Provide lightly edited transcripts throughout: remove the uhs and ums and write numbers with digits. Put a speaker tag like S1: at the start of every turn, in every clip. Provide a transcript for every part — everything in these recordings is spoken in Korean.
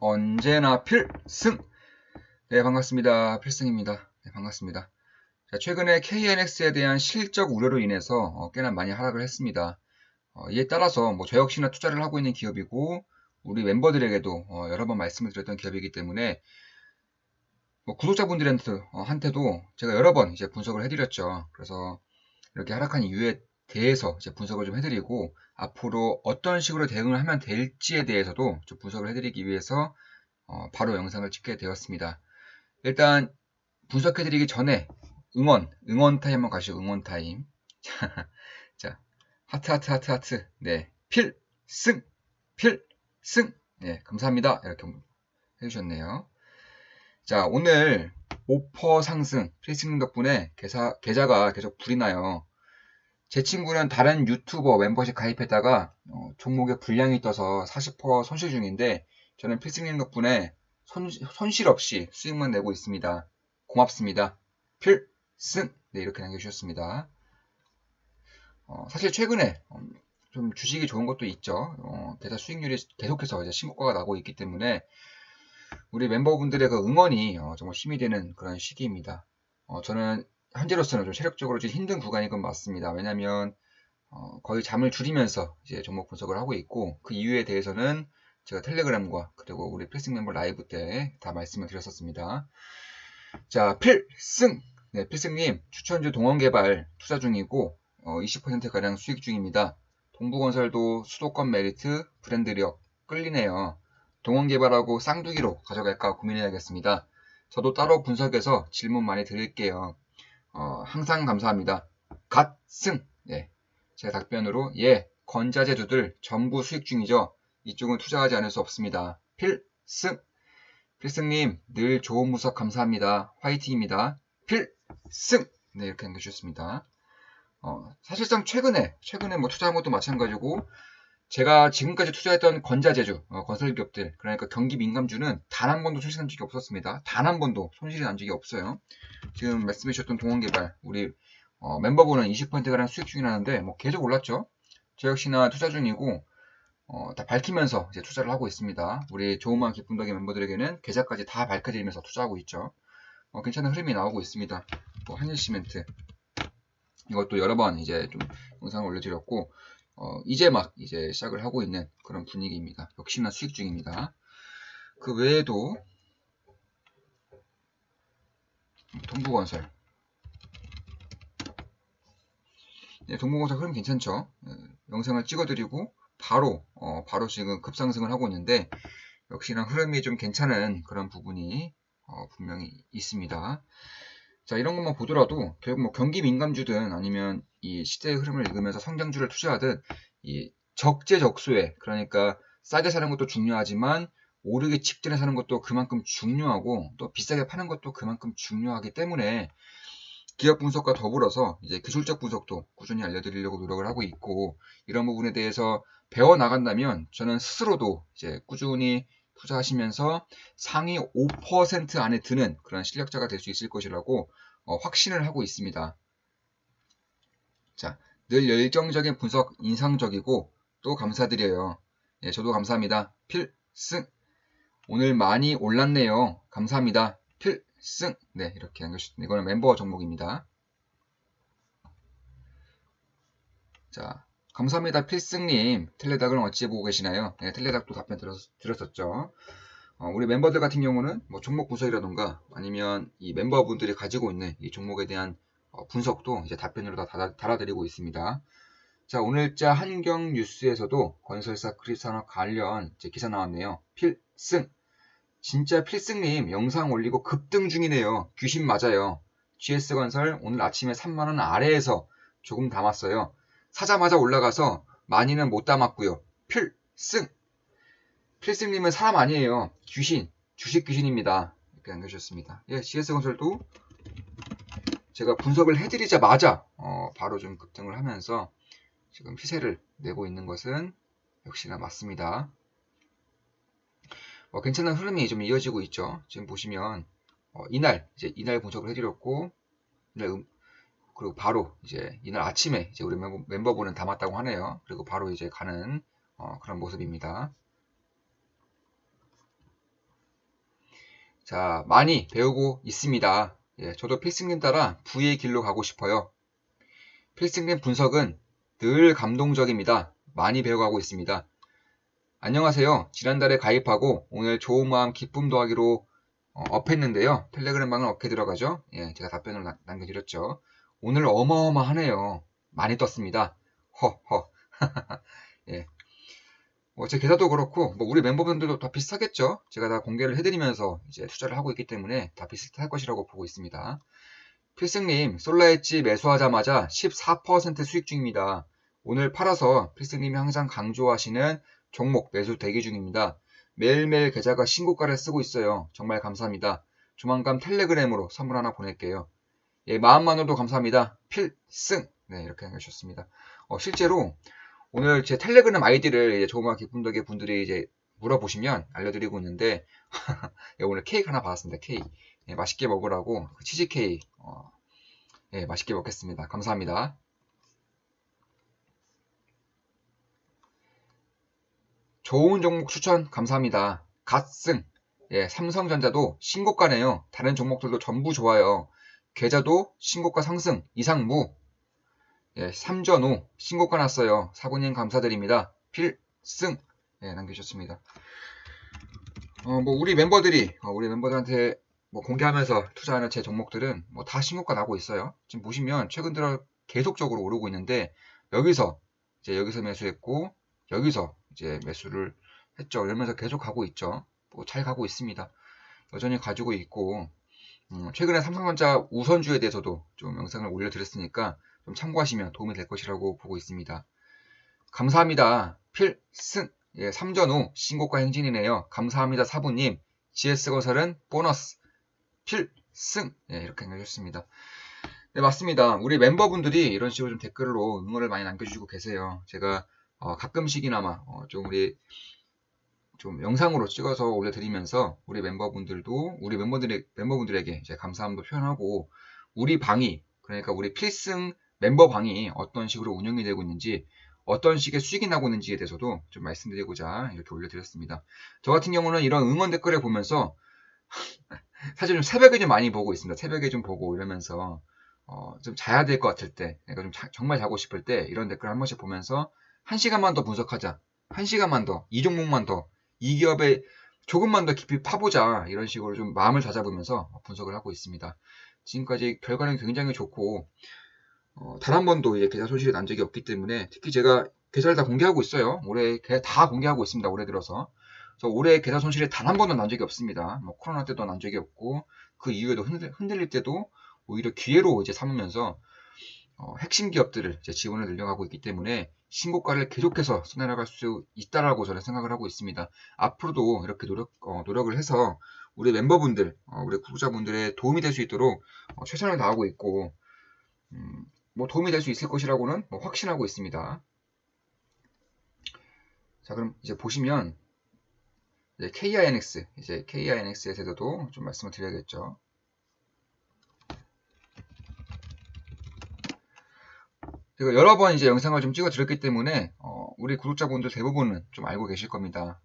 S1: 언제나 필승! 네, 반갑습니다. 필승입니다. 네, 반갑습니다. 자, 최근에 KNX에 대한 실적 우려로 인해서 꽤나 많이 하락을 했습니다. 이에 따라서 저 역시나 투자를 하고 있는 기업이고 우리 멤버들에게도 여러 번 말씀을 드렸던 기업이기 때문에 구독자분들한테도 제가 여러 번 이제 분석을 해드렸죠. 그래서 이렇게 하락한 이유에 대해서 이제 분석을 좀 해드리고 앞으로 어떤 식으로 대응을 하면 될지에 대해서도 좀 분석을 해드리기 위해서 바로 영상을 찍게 되었습니다. 일단 분석해드리기 전에 응원 타임 한번 가시죠. 응원 타임. 자, 하트. 네, 필승. 네, 감사합니다. 이렇게 해주셨네요. 자, 오늘 5% 상승 필승 덕분에 계좌가 계속 불이 나요. 제 친구는 다른 유튜버 멤버십 가입했다가 종목에 불량이 떠서 40% 손실 중인데 저는 필승님 덕분에 손실 없이 수익만 내고 있습니다. 고맙습니다. 필승! 네, 이렇게 남겨주셨습니다. 사실 최근에 좀 주식이 좋은 것도 있죠. 계좌 수익률이 계속해서 이제 신고가가 나고 있기 때문에 우리 멤버분들의 그 응원이 정말 힘이 되는 그런 시기입니다. 저는 현재로서는 좀 체력적으로 좀 힘든 구간인 건 맞습니다. 왜냐하면 거의 잠을 줄이면서 이제 종목 분석을 하고 있고 그 이유에 대해서는 제가 텔레그램과 그리고 우리 필승 멤버 라이브 때 다 말씀을 드렸었습니다. 자, 필승! 네, 필승님 추천주 동원개발 투자 중이고 20%가량 수익 중입니다. 동부건설도 수도권 메리트, 브랜드력 끌리네요. 동원개발하고 쌍두기로 가져갈까 고민해야겠습니다. 저도 따로 분석해서 질문 많이 드릴게요. 항상 감사합니다. 갓승! 네, 제가 답변으로 예, 건자재주들 전부 수익 중이죠. 이쪽은 투자하지 않을 수 없습니다. 필승! 필승님 늘 좋은 분석 감사합니다. 화이팅입니다. 필승! 네, 이렇게 남겨주셨습니다. 사실상 최근에 투자한 것도 마찬가지고 제가 지금까지 투자했던 건자재주, 건설기업들, 그러니까 경기 민감주는 단 한 번도 손실 난 적이 없었습니다. 단 한 번도 손실이 난 적이 없어요. 지금 말씀해 주셨던 동원개발, 우리 멤버분은 20%가량 수익 중이라는데 계속 올랐죠. 저 역시나 투자 중이고 다 밝히면서 이제 투자를 하고 있습니다. 우리 좋은마음 기쁜 덕의 멤버들에게는 계좌까지 다 밝혀드리면서 투자하고 있죠. 괜찮은 흐름이 나오고 있습니다. 한일시멘트 이것도 여러 번 이제 좀 영상을 올려드렸고 이제 막 이제 시작을 하고 있는 그런 분위기입니다. 역시나 수익 중입니다. 그 외에도 동부건설, 네, 동부건설 흐름 괜찮죠? 영상을 찍어드리고 바로 지금 급상승을 하고 있는데 역시나 흐름이 좀 괜찮은 그런 부분이 분명히 있습니다. 자, 이런 것만 보더라도 결국 경기 민감주든 아니면 이 시대의 흐름을 읽으면서 성장주를 투자하든 이 적재적소에, 그러니까 싸게 사는 것도 중요하지만 오르기 직전에 사는 것도 그만큼 중요하고 또 비싸게 파는 것도 그만큼 중요하기 때문에 기업 분석과 더불어서 이제 기술적 분석도 꾸준히 알려드리려고 노력을 하고 있고, 이런 부분에 대해서 배워 나간다면 저는 스스로도 이제 꾸준히 투자하시면서 상위 5% 안에 드는 그런 실력자가 될 수 있을 것이라고 확신을 하고 있습니다. 자, 늘 열정적인 분석 인상적이고 또 감사드려요. 예, 저도 감사합니다. 필승! 오늘 많이 올랐네요. 감사합니다. 필승! 네, 이렇게 남겨주셨습니다. 이거는 멤버 종목입니다. 자, 감사합니다. 필승님. 텔레닥을 어찌 보고 계시나요? 네, 텔레닥도 답변 드렸었죠. 우리 멤버들 같은 경우는 종목 분석이라던가 아니면 이 멤버분들이 가지고 있는 이 종목에 대한 분석도 이제 답변으로 다 달아드리고 있습니다. 자, 오늘자 한경 뉴스에서도 건설사 크리스산업 관련 이제 기사 나왔네요. 필승! 진짜 필승님 영상 올리고 급등 중이네요. 귀신 맞아요. GS건설 오늘 아침에 3만원 아래에서 조금 담았어요. 사자마자 올라가서 많이는 못 담았고요. 필승! 필승님은 사람 아니에요. 귀신, 주식 귀신입니다. 이렇게 남겨주셨습니다. 예, GS건설도 제가 분석을 해드리자마자 바로 좀 급등을 하면서 지금 시세를 내고 있는 것은 역시나 맞습니다. 괜찮은 흐름이 좀 이어지고 있죠. 지금 보시면 이날 분석을 해드렸고 그리고 바로 이제 이날 아침에 이제 우리 멤버분은 담았다고 하네요. 그리고 바로 이제 가는 그런 모습입니다. 자, 많이 배우고 있습니다. 예, 저도 필승님 따라 부의 길로 가고 싶어요. 필승님 분석은 늘 감동적입니다. 많이 배워가고 있습니다. 안녕하세요. 지난달에 가입하고 오늘 좋은 마음 기쁨 더하기로 업했는데요. 텔레그램 방은 어떻게 들어가죠? 예, 제가 답변을 남겨드렸죠. 오늘 어마어마하네요. 많이 떴습니다. 허허. 예. 제 계좌도 그렇고, 우리 멤버분들도 다 비슷하겠죠? 제가 다 공개를 해드리면서 이제 투자를 하고 있기 때문에 다 비슷할 것이라고 보고 있습니다. 필승님, 솔라엣지 매수하자마자 14% 수익 중입니다. 오늘 팔아서 필승님이 항상 강조하시는 종목 매수 대기 중입니다. 매일매일 계좌가 신고가를 쓰고 있어요. 정말 감사합니다. 조만간 텔레그램으로 선물 하나 보낼게요. 예, 마음만으로도 감사합니다. 필승! 네, 이렇게 해주셨습니다. 실제로 오늘 제 텔레그램 아이디를 이제 조마 기쁨덕의 분들이 이제 물어보시면 알려드리고 있는데, 예, 오늘 케이크 하나 받았습니다. 케이크. 예, 맛있게 먹으라고 치즈 케이크. 예, 맛있게 먹겠습니다. 감사합니다. 좋은 종목 추천 감사합니다. 갓승. 예, 삼성전자도 신고가네요. 다른 종목들도 전부 좋아요. 계좌도 신고가 상승, 이상무. 예, 3전 후 신고가 났어요. 사부님 감사드립니다. 필승. 예, 남겨주셨습니다. 우리 멤버들한테 공개하면서 투자하는 제 종목들은 다 신고가 나고 있어요. 지금 보시면 최근 들어 계속적으로 오르고 있는데 여기서 매수했고 여기서 이제 매수를 했죠. 이러면서 계속 가고 있죠. 잘 가고 있습니다. 여전히 가지고 있고 최근에 삼성전자 우선주에 대해서도 좀 영상을 올려드렸으니까 좀 참고하시면 도움이 될 것이라고 보고 있습니다. 감사합니다. 필승. 예, 3전 후 신고가 행진이네요. 감사합니다. 사부님. GS건설은 보너스. 필승. 예, 이렇게 해주셨습니다. 네, 맞습니다. 우리 멤버분들이 이런 식으로 좀 댓글로 응원을 많이 남겨주시고 계세요. 제가 가끔씩이나마 좀 영상으로 찍어서 올려드리면서 우리 멤버분들도 우리 멤버분들에게 이제 감사함도 표현하고 우리 방이 그러니까 우리 필승 멤버 방이 어떤 식으로 운영이 되고 있는지 어떤 식의 수익이 나고 있는지에 대해서도 좀 말씀드리고자 이렇게 올려드렸습니다. 저 같은 경우는 이런 응원 댓글을 보면서 사실 좀 새벽에 좀 많이 보고 있습니다. 새벽에 좀 보고 이러면서 좀 자야 될 것 같을 때, 그러니까 좀 정말 자고 싶을 때 이런 댓글 한 번씩 보면서 1시간만 더 분석하자. 1시간만 더, 이 종목만 더, 이 기업에 조금만 더 깊이 파보자. 이런 식으로 좀 마음을 다잡으면서 분석을 하고 있습니다. 지금까지 결과는 굉장히 좋고 단 한 번도 이제 계좌 손실이 난 적이 없기 때문에 특히 제가 계좌를 다 공개하고 있어요. 올해 다 공개하고 있습니다. 올해 들어서. 그래서 올해 계좌 손실이 단 한 번도 난 적이 없습니다. 코로나 때도 난 적이 없고 그 이후에도 흔들릴 때도 오히려 기회로 이제 삼으면서 핵심 기업들을 이제 지원을 늘려가고 있기 때문에 신고가를 계속해서 써내려갈 수 있다라고 저는 생각을 하고 있습니다. 앞으로도 이렇게 노력을 해서 우리 멤버분들, 우리 구독자분들의 도움이 될 수 있도록 최선을 다하고 있고 도움이 될 수 있을 것이라고는 확신하고 있습니다. 자, 그럼 이제 보시면 이제 KINX에 대해서도 좀 말씀을 드려야겠죠. 제가 여러 번 이제 영상을 좀 찍어 드렸기 때문에 우리 구독자분들 대부분은 좀 알고 계실 겁니다.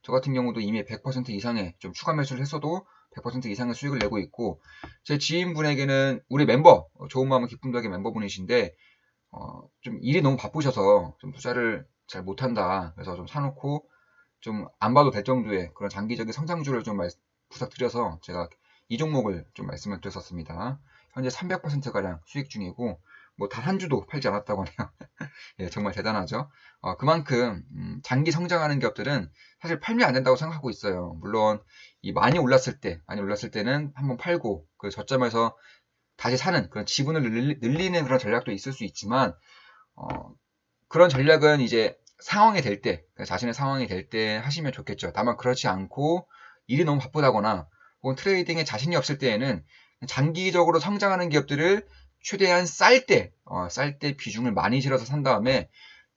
S1: 저 같은 경우도 이미 100% 이상의 좀 추가 매수를 했어도 100% 이상의 수익을 내고 있고 제 지인분에게는 우리 멤버 좋은 마음은 기쁨 더하기 멤버분이신데 좀 일이 너무 바쁘셔서 좀 투자를 잘 못한다. 그래서 좀 사놓고 좀 안 봐도 될 정도의 그런 장기적인 성장주를 좀 부탁드려서 제가 이 종목을 좀 말씀을 드렸었습니다. 현재 300%가량 수익 중이고 단 한 주도 팔지 않았다고 하네요. 예, 정말 대단하죠. 그만큼 장기 성장하는 기업들은 사실 팔면 안 된다고 생각하고 있어요. 물론 많이 올랐을 때는 한번 팔고 그 저점에서 다시 사는 그런 지분을 늘리는 그런 전략도 있을 수 있지만 그런 전략은 이제 상황이 될 때, 자신의 상황이 될 때 하시면 좋겠죠. 다만 그렇지 않고 일이 너무 바쁘다거나 혹은 트레이딩에 자신이 없을 때에는 장기적으로 성장하는 기업들을 최대한 쌀 때 비중을 많이 실어서 산 다음에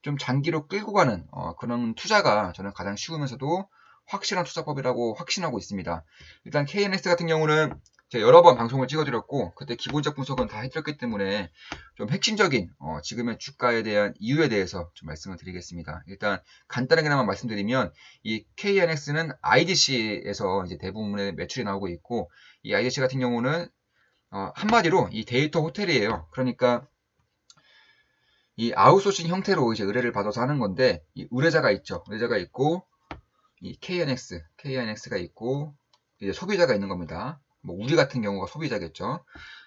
S1: 좀 장기로 끌고 가는 그런 투자가 저는 가장 쉬우면서도 확실한 투자법이라고 확신하고 있습니다. 일단 KNX 같은 경우는 제가 여러 번 방송을 찍어드렸고 그때 기본적 분석은 다 해드렸기 때문에 좀 핵심적인 지금의 주가에 대한 이유에 대해서 좀 말씀을 드리겠습니다. 일단 간단하게나마 말씀드리면 이 KNX는 IDC에서 이제 대부분의 매출이 나오고 있고 이 IDC 같은 경우는 한마디로 이 데이터 호텔이에요. 그러니까 이 아웃소싱 형태로 이제 의뢰를 받아서 하는 건데 이 의뢰자가 있죠. 의뢰자가 있고 이 KNX가 있고 이제 소비자가 있는 겁니다. 뭐 우리 같은 경우가 소비자겠죠.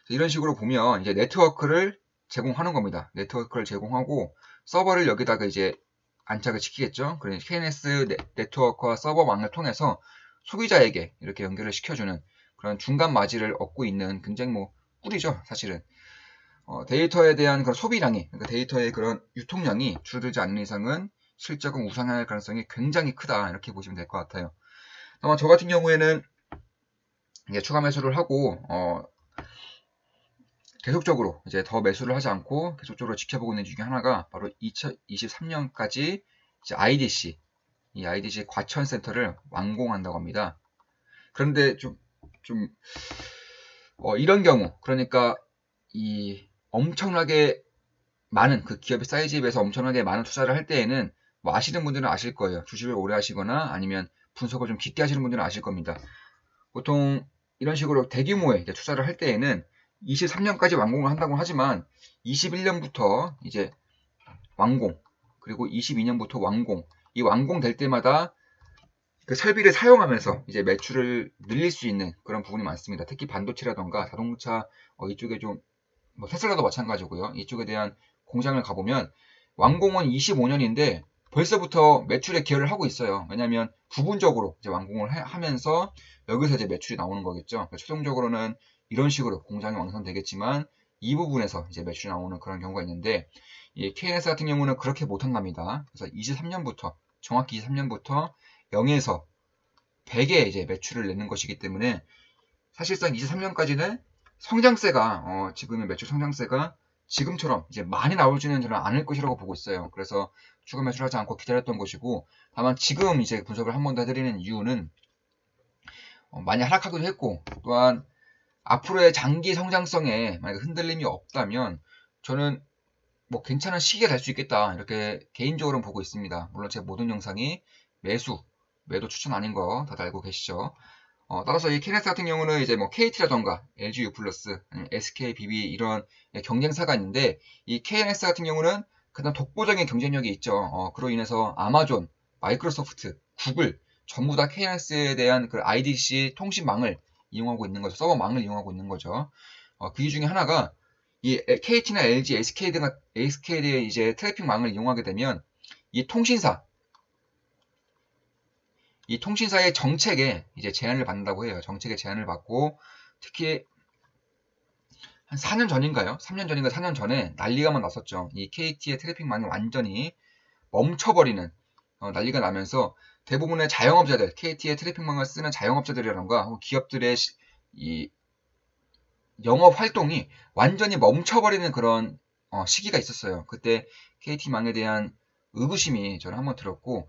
S1: 이런 식으로 보면 이제 네트워크를 제공하는 겁니다. 네트워크를 제공하고 서버를 여기다가 이제 안착을 시키겠죠. 그러니까 KNX 네트워크와 서버망을 통해서 소비자에게 이렇게 연결을 시켜주는 그런 중간 마진을 얻고 있는 굉장히 뭐 꿀이죠, 사실은. 데이터에 대한 그런 소비량이, 그러니까 데이터의 그런 유통량이 줄어들지 않는 이상은 실적은 우상할 가능성이 굉장히 크다. 이렇게 보시면 될 것 같아요. 아마 저 같은 경우에는 이제 추가 매수를 하고, 계속적으로 이제 더 매수를 하지 않고 계속적으로 지켜보고 있는 중에 하나가 바로 2023년까지 이제 IDC, 이 IDC 과천센터를 완공한다고 합니다. 그런데 이런 경우, 그러니까 이 엄청나게 많은 그 기업의 사이즈에 비해서 엄청나게 많은 투자를 할 때에는 뭐 아시는 분들은 아실 거예요. 주식을 오래 하시거나 아니면 분석을 좀 깊게 하시는 분들은 아실 겁니다. 보통 이런 식으로 대규모의 투자를 할 때에는 23년까지 완공을 한다고 하지만 21년부터 이제 완공, 그리고 22년부터 완공, 이 완공될 때마다 그 설비를 사용하면서 이제 매출을 늘릴 수 있는 그런 부분이 많습니다. 특히 반도체라던가 자동차 이쪽에 좀 뭐 테슬라도 마찬가지고요. 이쪽에 대한 공장을 가보면 완공은 25년인데 벌써부터 매출에 기여를 하고 있어요. 왜냐하면 부분적으로 이제 완공을 하면서 여기서 이제 매출이 나오는 거겠죠. 최종적으로는 이런 식으로 공장이 완성되겠지만 이 부분에서 이제 매출이 나오는 그런 경우가 있는데 이 KNS 같은 경우는 그렇게 못한답니다. 그래서 23년부터 정확히 23년부터 0에서 100의 이제 매출을 내는 것이기 때문에 사실상 23년까지는 성장세가 지금의 매출 성장세가 지금처럼 이제 많이 나오지는 저는 않을 것이라고 보고 있어요. 그래서 추가 매수를 하지 않고 기다렸던 것이고 다만 지금 이제 분석을 한 번 더 해드리는 이유는 많이 하락하기도 했고 또한 앞으로의 장기 성장성에 만약 흔들림이 없다면 저는 뭐 괜찮은 시기가 될 수 있겠다 이렇게 개인적으로는 보고 있습니다. 물론 제 모든 영상이 매도 추천 아닌 거 다들 알고 계시죠? 따라서 이 KNX 같은 경우는 이제 뭐 KT라던가 LG U+, SK, BB 이런 경쟁사가 있는데 이 KNX 같은 경우는 가장 독보적인 경쟁력이 있죠. 그로 인해서 아마존, 마이크로소프트, 구글 전부 다 KNX에 대한 그 IDC 통신망을 이용하고 있는 거죠. 서버망을 이용하고 있는 거죠. 그 중에 하나가 이 KT나 LG, SK의 이제 트래픽망을 이용하게 되면 이 통신사의 정책에 이제 제한을 받는다고 해요. 정책에 제한을 받고 특히 한 4년 전인가요? 3년 전인가 4년 전에 난리가 났었죠. 이 KT의 트래픽망이 완전히 멈춰버리는 난리가 나면서 대부분의 자영업자들, KT의 트래픽망을 쓰는 자영업자들이라던가 기업들의 이 영업 활동이 완전히 멈춰버리는 그런 시기가 있었어요. 그때 KT망에 대한 의구심이 저는 한번 들었고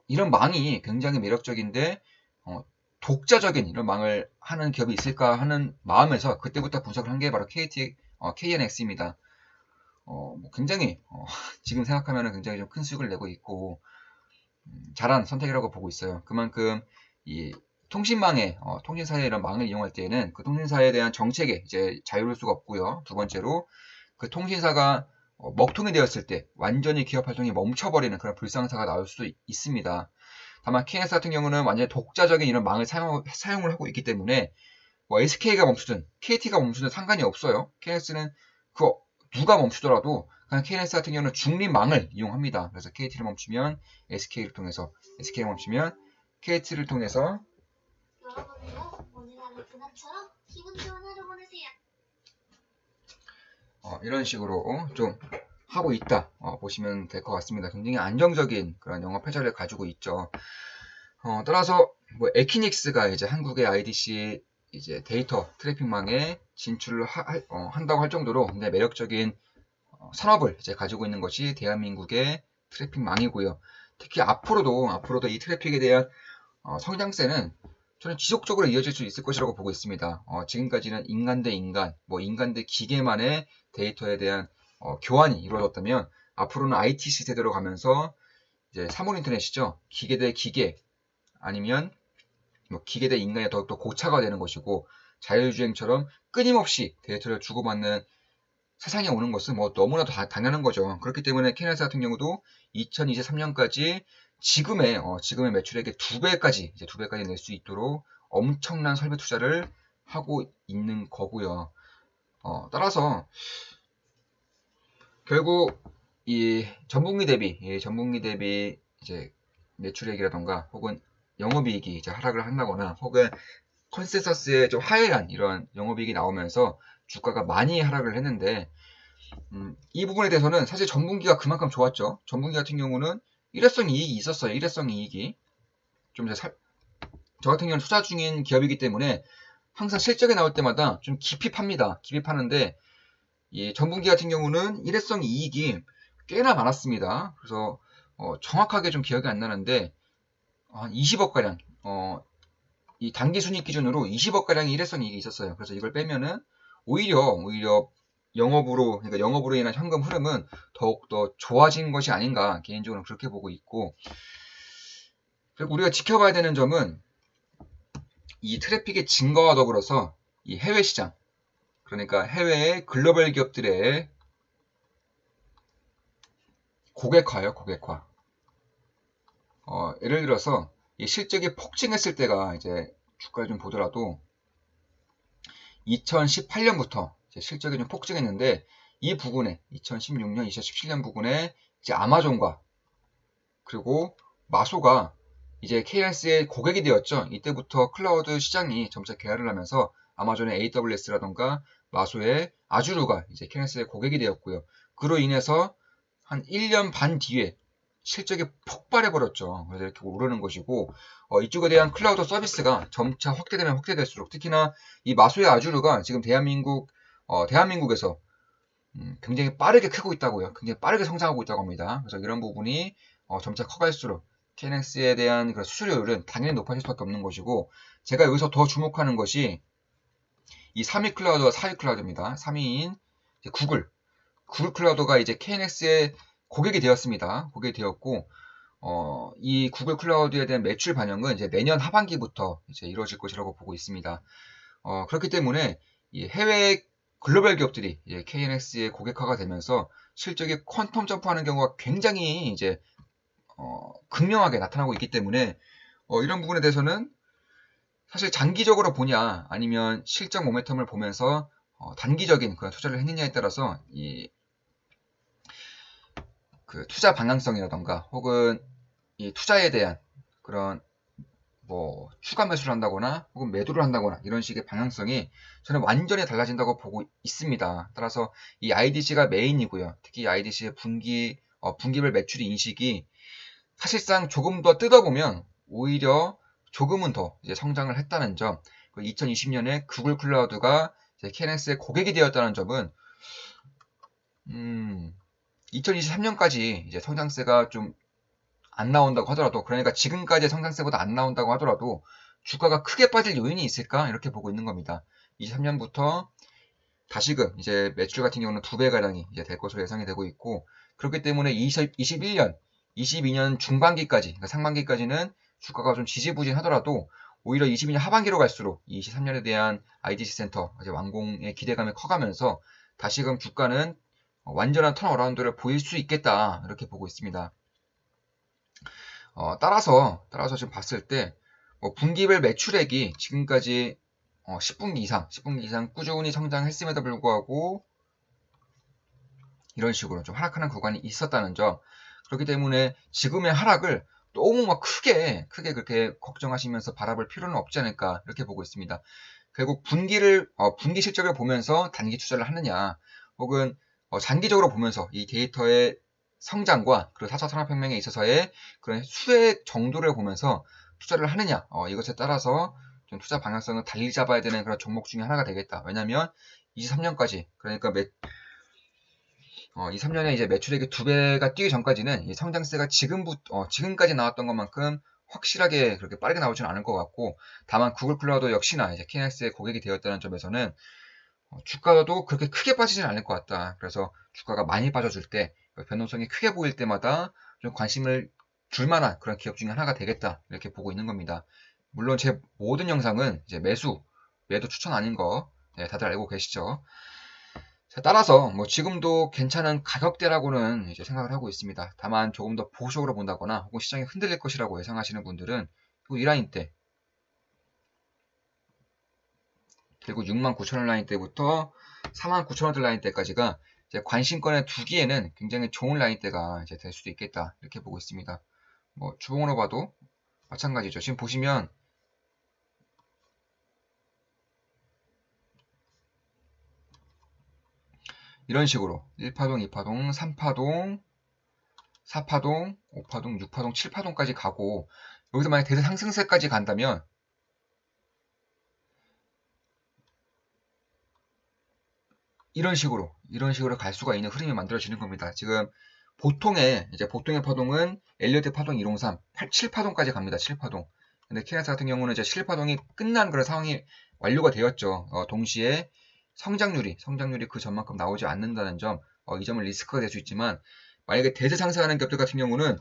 S1: 이런 망이 굉장히 매력적인데 독자적인 이런 망을 하는 기업이 있을까 하는 마음에서 그때부터 분석을 한 게 바로 KNX입니다. 굉장히 지금 생각하면 굉장히 좀 큰 수익을 내고 있고 잘한 선택이라고 보고 있어요. 그만큼 이 통신망에 통신사의 이런 망을 이용할 때에는 그 통신사에 대한 정책에 이제 자유로울 수가 없고요. 두 번째로 그 통신사가 먹통이 되었을 때 완전히 기업 활동이 멈춰버리는 그런 불상사가 나올 수도 있습니다. 다만 KNX 같은 경우는 완전히 독자적인 이런 망을 사용을 하고 있기 때문에 뭐 SK가 멈추든 KT가 멈추든 상관이 없어요. KNX는 누가 멈추더라도 그냥 KNX 같은 경우는 중립망을 이용합니다. 그래서 KT를 멈추면 SK를 통해서, SK를 멈추면 KT를 통해서 이런 식으로 좀 하고 있다 보시면 될 것 같습니다. 굉장히 안정적인 그런 영업 회전을 가지고 있죠. 따라서 뭐 에키닉스가 이제 한국의 IDC 이제 데이터 트래픽망에 진출을 한다고 할 정도로 굉장히 매력적인 산업을 이제 가지고 있는 것이 대한민국의 트래픽망이고요. 특히 앞으로도 이 트래픽에 대한 성장세는 저는 지속적으로 이어질 수 있을 것이라고 보고 있습니다. 지금까지는 인간 대 인간, 뭐 인간 대 기계만의 데이터에 대한 교환이 이루어졌다면 앞으로는 IT 시대로 가면서 이제 사물 인터넷이죠. 기계 대 기계 아니면 뭐 기계 대 인간이 더욱더 고차가 되는 것이고 자율주행처럼 끊임없이 데이터를 주고받는 세상에 오는 것은 뭐 너무나도 당연한 거죠. 그렇기 때문에 KNS 같은 경우도 2023년까지 지금의 매출액의 2배까지 이제 2배까지 낼 수 있도록 엄청난 설비 투자를 하고 있는 거고요. 따라서 결국 이 전분기 대비 이제 매출액이라던가 혹은 영업이익이 이제 하락을 한다거나 혹은 컨센서스에 좀 하회한 이런 영업이익이 나오면서 주가가 많이 하락을 했는데 이 부분에 대해서는 사실 전분기가 그만큼 좋았죠. 전분기 같은 경우는 일회성 이익이 있었어요. 일회성 이익이 좀 이제 저 같은 경우는 투자 중인 기업이기 때문에 항상 실적이 나올 때마다 좀 깊이 팝니다. 깊이 파는데 이 전분기 같은 경우는 일회성 이익이 꽤나 많았습니다. 그래서 정확하게 좀 기억이 안 나는데 한 20억 가량 이 단기 순이익 기준으로 20억 가량의 일회성 이익이 있었어요. 그래서 이걸 빼면은 오히려 그러니까 영업으로 인한 현금 흐름은 더욱더 좋아진 것이 아닌가 개인적으로 그렇게 보고 있고, 그리고 우리가 지켜봐야 되는 점은 이 트래픽의 증가와 더불어서 이 해외 시장, 그러니까 해외의 글로벌 기업들의 고객화예요, 고객화. 예를 들어서 이 실적이 폭증했을 때가 이제 주가를 좀 보더라도 2018년부터 실적이 좀 폭증했는데 이 부분에 2016년, 2017년 부분에 이제 아마존과 그리고 마소가 이제 KNS의 고객이 되었죠. 이때부터 클라우드 시장이 점차 개화를 하면서 아마존의 AWS라던가 마소의 아주르가 이제 KNS의 고객이 되었고요. 그로 인해서 한 1년 반 뒤에 실적이 폭발해 버렸죠. 그래서 이렇게 오르는 것이고 이쪽에 대한 클라우드 서비스가 점차 확대되면 확대될수록 특히나 이 마소의 아주르가 지금 대한민국에서 굉장히 빠르게 크고 있다고요. 굉장히 빠르게 성장하고 있다고 합니다. 그래서 이런 부분이 점차 커갈수록 KNX에 대한 그 수수료율은 당연히 높아질 수밖에 없는 것이고, 제가 여기서 더 주목하는 것이 이 3위 클라우드와 4위 클라우드입니다. 3위인 구글 클라우드가 이제 KNX의 고객이 되었습니다. 고객이 되었고, 이 구글 클라우드에 대한 매출 반영은 이제 내년 하반기부터 이제 이루어질 것이라고 보고 있습니다. 그렇기 때문에 이 해외 글로벌 기업들이 KNX의 고객화가 되면서 실적이 퀀텀 점프하는 경우가 굉장히 이제 극명하게 나타나고 있기 때문에 이런 부분에 대해서는 사실 장기적으로 보냐 아니면 실적 모멘텀을 보면서 단기적인 그런 투자를 했느냐에 따라서 그 투자 방향성이라던가 혹은 이 투자에 대한 그런 뭐 추가 매수를 한다거나 혹은 매도를 한다거나 이런 식의 방향성이 저는 완전히 달라진다고 보고 있습니다. 따라서 이 IDC가 메인이고요. 특히 IDC의 분기별 매출이 인식이 사실상 조금 더 뜯어보면 오히려 조금은 더 이제 성장을 했다는 점, 2020년에 구글 클라우드가 KNX의 고객이 되었다는 점은 2023년까지 이제 성장세가 좀 안 나온다고 하더라도, 그러니까 지금까지의 성장세보다 안 나온다고 하더라도 주가가 크게 빠질 요인이 있을까 이렇게 보고 있는 겁니다. 23년부터 다시금 이제 매출 같은 경우는 2배 가량이 이제 될 것으로 예상이 되고 있고, 그렇기 때문에 21년, 22년 중반기까지, 그러니까 상반기까지는 주가가 좀 지지부진하더라도 오히려 22년 하반기로 갈수록 23년에 대한 IDC 센터 이제 완공의 기대감이 커가면서 다시금 주가는 완전한 턴어라운드를 보일 수 있겠다 이렇게 보고 있습니다. 따라서 지금 봤을 때 분기별 매출액이 지금까지 10분기 이상 꾸준히 성장했음에도 불구하고 이런 식으로 좀 하락하는 구간이 있었다는 점, 그렇기 때문에 지금의 하락을 너무 막 크게 그렇게 걱정하시면서 바라볼 필요는 없지 않을까 이렇게 보고 있습니다. 결국 분기 실적을 보면서 단기 투자를 하느냐 혹은 장기적으로 보면서 이 데이터의 성장과 그리고 4차 산업혁명에 있어서의 그런 수혜 정도를 보면서 투자를 하느냐, 이것에 따라서 좀 투자 방향성을 달리 잡아야 되는 그런 종목 중에 하나가 되겠다. 왜냐하면 23년까지, 그러니까 23년에 이제 매출액이 2배가 뛰기 전까지는 이 성장세가 지금까지 나왔던 것만큼 확실하게 그렇게 빠르게 나오지는 않을 것 같고, 다만 구글 플라워도 역시나 이제 KNX의 고객이 되었다는 점에서는 주가도 그렇게 크게 빠지지는 않을 것 같다. 그래서 주가가 많이 빠져줄 때, 변동성이 크게 보일 때마다 좀 관심을 줄 만한 그런 기업 중에 하나가 되겠다. 이렇게 보고 있는 겁니다. 물론 제 모든 영상은 이제 매도 추천 아닌 거, 네, 다들 알고 계시죠? 자, 따라서 뭐 지금도 괜찮은 가격대라고는 이제 생각을 하고 있습니다. 다만 조금 더 보수적으로 본다거나 혹은 시장이 흔들릴 것이라고 예상하시는 분들은 이 라인 때, 그리고 69,000원 라인 때부터 49,000원대 라인 때까지가 이제 관심권에 두기에는 굉장히 좋은 라인 대가 이제 될 수도 있겠다. 이렇게 보고 있습니다. 뭐 주봉으로 봐도 마찬가지죠. 지금 보시면 이런 식으로 1파동, 2파동, 3파동, 4파동, 5파동, 6파동, 7파동까지 가고, 여기서 만약 대세 상승세까지 간다면 이런 식으로 갈 수가 있는 흐름이 만들어지는 겁니다. 지금 보통의 파동은 엘리어트 파동 103, 7파동까지 갑니다. 7파동. 근데 키네스 같은 경우는 이제 7파동이 끝난 그런 상황이 완료가 되었죠. 동시에 성장률이 그 전만큼 나오지 않는다는 점, 이 점은 리스크가 될 수 있지만, 만약에 대세 상승하는 기업들 같은 경우는,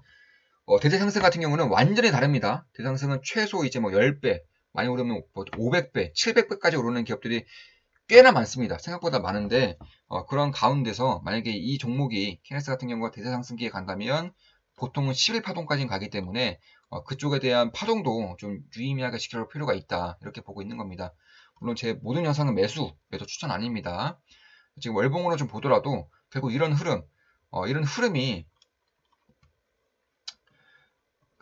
S1: 대세 상승 같은 경우는 완전히 다릅니다. 대세 상승은 최소 이제 뭐 10배, 많이 오르면 500배, 700배까지 오르는 기업들이 꽤나 많습니다. 생각보다 많은데, 그런 가운데서 만약에 이 종목이 키네스 같은 경우가 대세 상승기에 간다면 보통은 11파동까지는 가기 때문에 그쪽에 대한 파동도 좀 유의미하게 지켜볼 필요가 있다. 이렇게 보고 있는 겁니다. 물론 제 모든 영상은 매도 추천 아닙니다. 지금 월봉으로 좀 보더라도 결국 이런 흐름이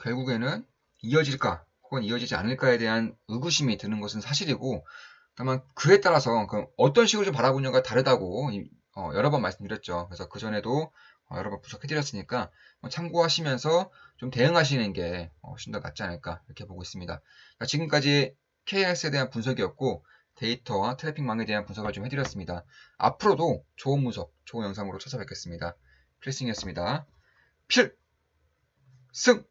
S1: 결국에는 이어질까 혹은 이어지지 않을까에 대한 의구심이 드는 것은 사실이고, 다만 그에 따라서 어떤 식으로 좀 바라보냐가 다르다고 여러 번 말씀드렸죠. 그래서 그전에도 여러 번 분석해드렸으니까 참고하시면서 좀 대응하시는 게 훨씬 더 낫지 않을까 이렇게 보고 있습니다. 지금까지 KNX에 대한 분석이었고, 데이터와 트래픽망에 대한 분석을 좀 해드렸습니다. 앞으로도 좋은 분석, 좋은 영상으로 찾아뵙겠습니다. 필승이었습니다. 필승!